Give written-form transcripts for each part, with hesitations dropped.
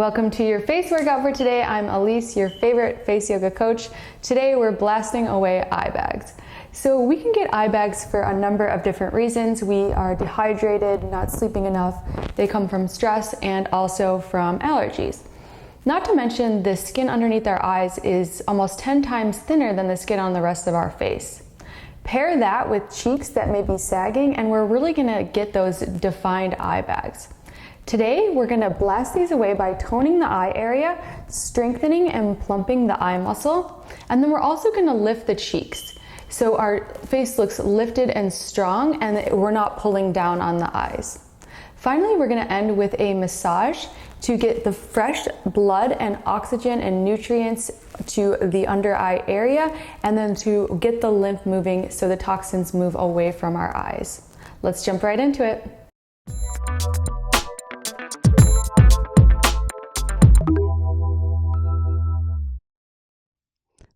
Welcome to your face workout for today. I'm Elise, your favorite face yoga coach. Today we're blasting away eye bags. So we can get eye bags for a number of different reasons. We are dehydrated, not sleeping enough. They come from stress and also from allergies. Not to mention the skin underneath our eyes is almost 10 times thinner than the skin on the rest of our face. Pair that with cheeks that may be sagging and we're really gonna get those defined eye bags. Today, we're gonna blast these away by toning the eye area, strengthening and plumping the eye muscle, and then we're also gonna lift the cheeks. So our face looks lifted and strong and we're not pulling down on the eyes. Finally, we're gonna end with a massage to get the fresh blood and oxygen and nutrients to the under eye area, and then to get the lymph moving so the toxins move away from our eyes. Let's jump right into it.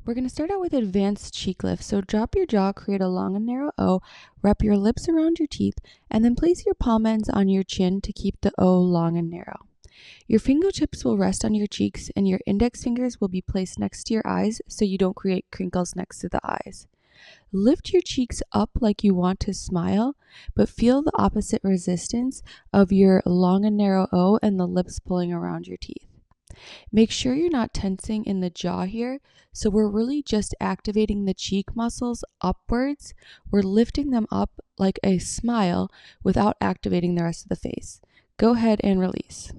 We're going to start out with advanced cheek lift. So drop your jaw, create a long and narrow O, wrap your lips around your teeth, and then place your palm ends on your chin to keep the O long and narrow. Your fingertips will rest on your cheeks and your index fingers will be placed next to your eyes so you don't create crinkles next to the eyes. Lift your cheeks up like you want to smile, but feel the opposite resistance of your long and narrow O and the lips pulling around your teeth. Make sure you're not tensing in the jaw here, so we're really just activating the cheek muscles upwards. We're lifting them up like a smile without activating the rest of the face. Go ahead and release.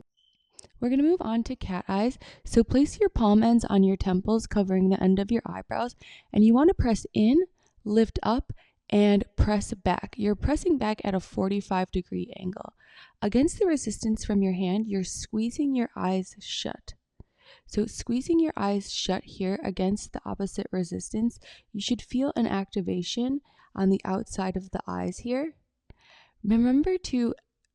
We're going to move on to cat eyes, so place your palm ends on your temples covering the end of your eyebrows, and you want to press in, lift up, and press back. You're pressing back at a 45-degree angle. Against the resistance from your hand, you're squeezing your eyes shut. So squeezing your eyes shut here against the opposite resistance, you should feel an activation on the outside of the eyes here. Remember to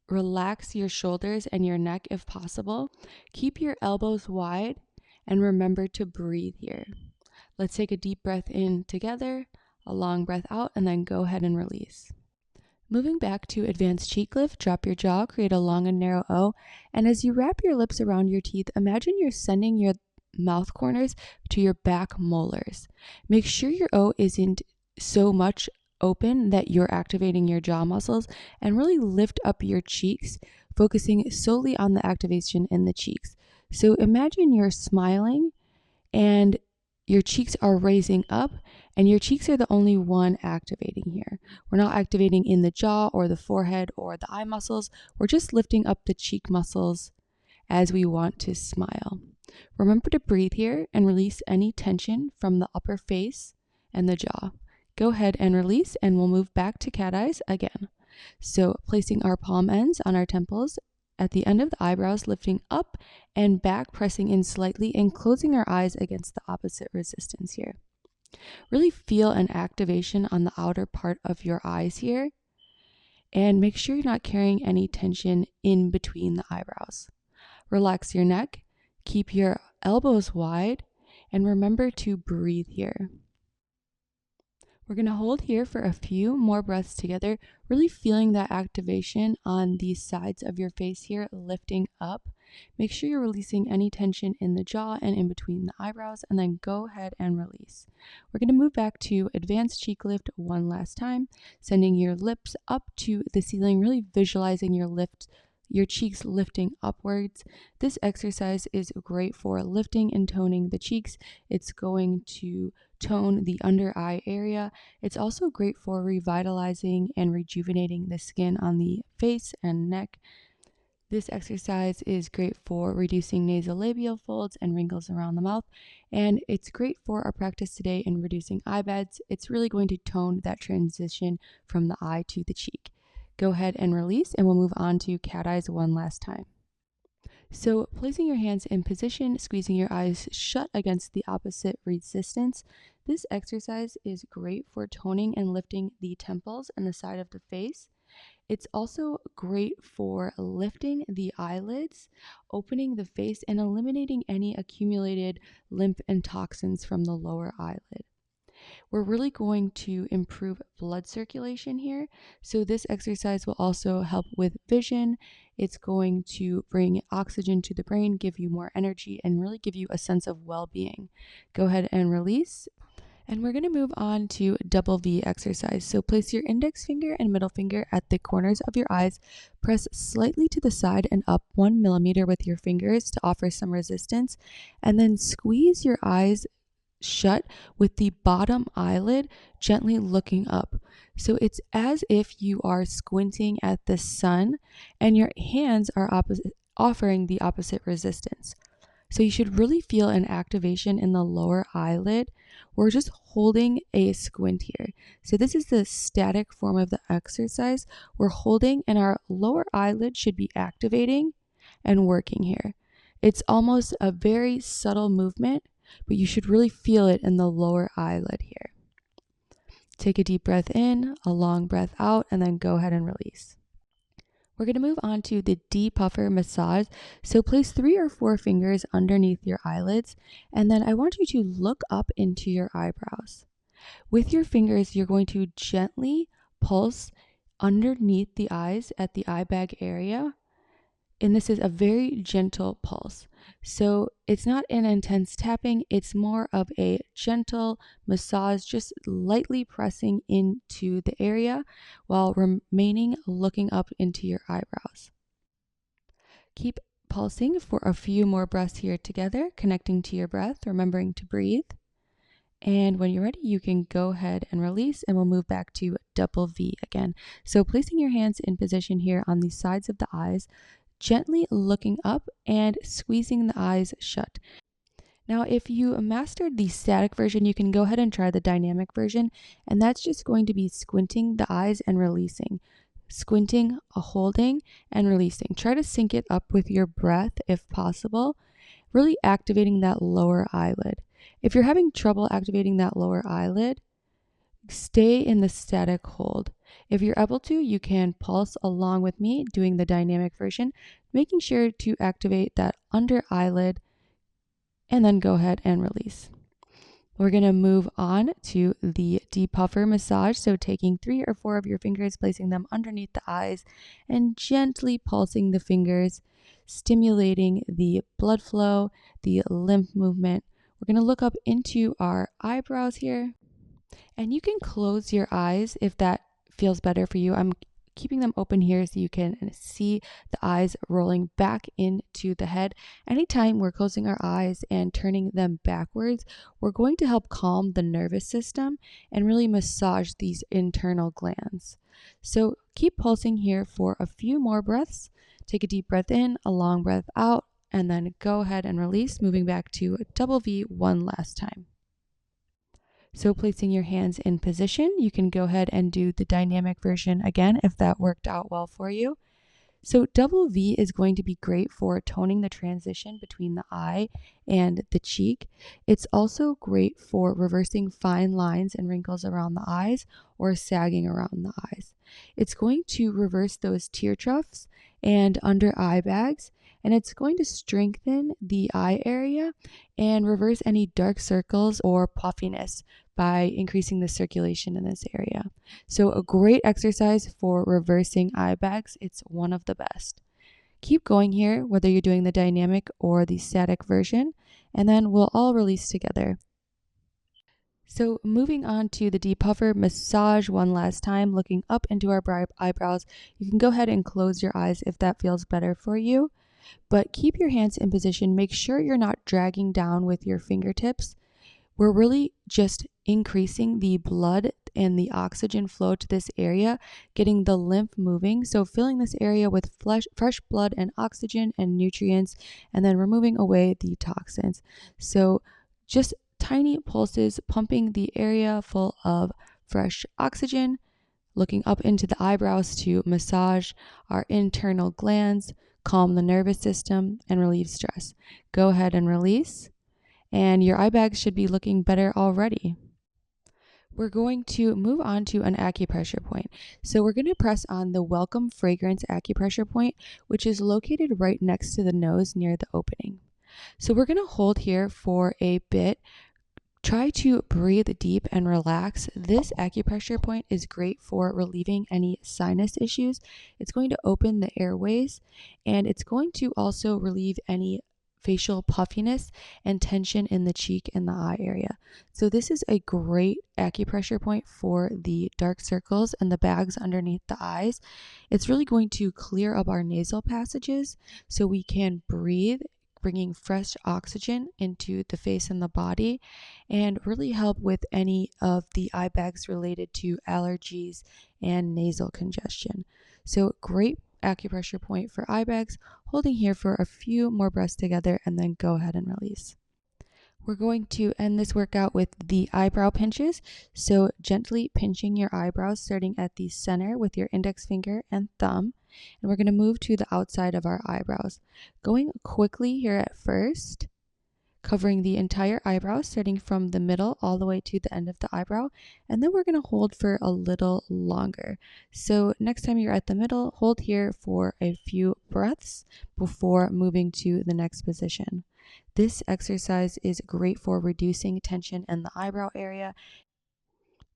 relax your shoulders and your neck if possible. Keep your elbows wide and remember to breathe here. Let's take a deep breath in together, a long breath out, and then go ahead and release. Moving back to advanced cheek lift, drop your jaw, create a long and narrow O, and as you wrap your lips around your teeth, imagine you're sending your mouth corners to your back molars. Make sure your O isn't so much open that you're activating your jaw muscles, and really lift up your cheeks, focusing solely on the activation in the cheeks. So imagine you're smiling and your cheeks are raising up, and your cheeks are the only one activating here. We're not activating in the jaw or the forehead or the eye muscles. We're just lifting up the cheek muscles as we want to smile. Remember to breathe here and release any tension from the upper face and the jaw. Go ahead and release, and we'll move back to cat eyes again. So placing our palm ends on our temples, at the end of the eyebrows, lifting up and back, pressing in slightly and closing our eyes against the opposite resistance here. Really feel an activation on the outer part of your eyes here, and make sure you're not carrying any tension in between the eyebrows. Relax your neck, keep your elbows wide, and remember to breathe here. We're going to hold here for a few more breaths together, really feeling that activation on the sides of your face here, lifting up. Make sure you're releasing any tension in the jaw and in between the eyebrows, and then go ahead and release. We're going to move back to advanced cheek lift one last time, sending your lips up to the ceiling, really visualizing your cheeks lifting upwards. This exercise is great for lifting and toning the cheeks. It's going to tone the under eye area. It's also great for revitalizing and rejuvenating the skin on the face and neck. This exercise is great for reducing nasolabial folds and wrinkles around the mouth, and it's great for our practice today in reducing eye bags. It's really going to tone that transition from the eye to the cheek. Go ahead and release, and we'll move on to cat eyes one last time. So placing your hands in position, squeezing your eyes shut against the opposite resistance. This exercise is great for toning and lifting the temples and the side of the face. It's also great for lifting the eyelids, opening the face, and eliminating any accumulated lymph and toxins from the lower eyelid. We're really going to improve blood circulation here. So this exercise will also help with vision. It's going to bring oxygen to the brain, give you more energy, and really give you a sense of well-being. Go ahead and release. And we're going to move on to double V exercise. So place your index finger and middle finger at the corners of your eyes. Press slightly to the side and up 1 millimeter with your fingers to offer some resistance. And then squeeze your eyes shut with the bottom eyelid gently looking up. So it's as if you are squinting at the sun and your hands are offering the opposite resistance. So you should really feel an activation in the lower eyelid. We're just holding a squint here. So this is the static form of the exercise. We're holding and our lower eyelid should be activating and working here. It's almost a very subtle movement, but you should really feel it in the lower eyelid here. Take a deep breath in, a long breath out, and then go ahead and release. We're going to move on to the depuffer massage. So place 3 or 4 fingers underneath your eyelids, and then I want you to look up into your eyebrows. With your fingers, you're going to gently pulse underneath the eyes at the eye bag area. And this is a very gentle pulse. So it's not an intense tapping, it's more of a gentle massage, just lightly pressing into the area while remaining looking up into your eyebrows. Keep pulsing for a few more breaths here together, connecting to your breath, remembering to breathe. And when you're ready, you can go ahead and release, and we'll move back to double V again. So placing your hands in position here on the sides of the eyes, gently looking up and squeezing the eyes shut. Now, if you mastered the static version, you can go ahead and try the dynamic version, and that's just going to be squinting the eyes and releasing. Squinting, holding, and releasing. Try to sync it up with your breath if possible, really activating that lower eyelid. If you're having trouble activating that lower eyelid, stay in the static hold. If you're able to, you can pulse along with me doing the dynamic version, making sure to activate that under eyelid and then go ahead and release. We're going to move on to the depuffer massage. So taking 3 or 4 of your fingers, placing them underneath the eyes and gently pulsing the fingers, stimulating the blood flow, the lymph movement. We're going to look up into our eyebrows here. And you can close your eyes if that feels better for you. I'm keeping them open here so you can see the eyes rolling back into the head. Anytime we're closing our eyes and turning them backwards, we're going to help calm the nervous system and really massage these internal glands. So keep pulsing here for a few more breaths. Take a deep breath in, a long breath out, and then go ahead and release, moving back to double V one last time. So placing your hands in position, you can go ahead and do the dynamic version again if that worked out well for you. So double V is going to be great for toning the transition between the eye and the cheek. It's also great for reversing fine lines and wrinkles around the eyes or sagging around the eyes. It's going to reverse those tear troughs and under eye bags, and it's going to strengthen the eye area and reverse any dark circles or puffiness by increasing the circulation in this area. So a great exercise for reversing eye bags. It's one of the best. Keep going here, whether you're doing the dynamic or the static version, and then we'll all release together. So moving on to the depuffer massage one last time, looking up into our eyebrows. You can go ahead and close your eyes if that feels better for you, but keep your hands in position. Make sure you're not dragging down with your fingertips. We're really just increasing the blood and the oxygen flow to this area, getting the lymph moving. So filling this area with fresh blood and oxygen and nutrients, and then removing away the toxins. So just tiny pulses, pumping the area full of fresh oxygen, looking up into the eyebrows to massage our internal glands, calm the nervous system, and relieve stress. Go ahead and release. And your eye bags should be looking better already. We're going to move on to an acupressure point. So we're going to press on the Welcome Fragrance acupressure point, which is located right next to the nose near the opening. So we're going to hold here for a bit, Try to breathe deep and relax. This acupressure point is great for relieving any sinus issues. It's going to open the airways, and it's going to also relieve any facial puffiness and tension in the cheek and the eye area. So this is a great acupressure point for the dark circles and the bags underneath the eyes. It's really going to clear up our nasal passages so we can breathe, bringing fresh oxygen into the face and the body, and really help with any of the eye bags related to allergies and nasal congestion. So great acupressure point for eye bags, holding here for a few more breaths together and then go ahead and release. We're going to end this workout with the eyebrow pinches. So gently pinching your eyebrows, starting at the center with your index finger and thumb. And we're going to move to the outside of our eyebrows. Going quickly here at first, covering the entire eyebrow, starting from the middle all the way to the end of the eyebrow. And then we're going to hold for a little longer. So next time you're at the middle, hold here for a few breaths before moving to the next position. This exercise is great for reducing tension in the eyebrow area.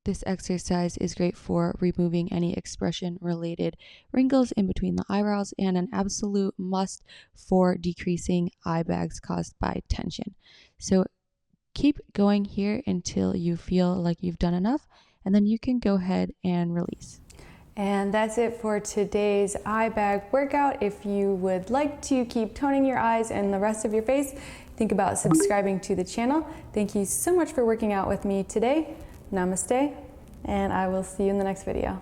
This exercise is great for removing any expression-related wrinkles in between the eyebrows, and an absolute must for decreasing eye bags caused by tension. So keep going here until you feel like you've done enough, and then you can go ahead and release. And that's it for today's eye bag workout. If you would like to keep toning your eyes and the rest of your face, think about subscribing to the channel. Thank you so much for working out with me today. Namaste, and I will see you in the next video.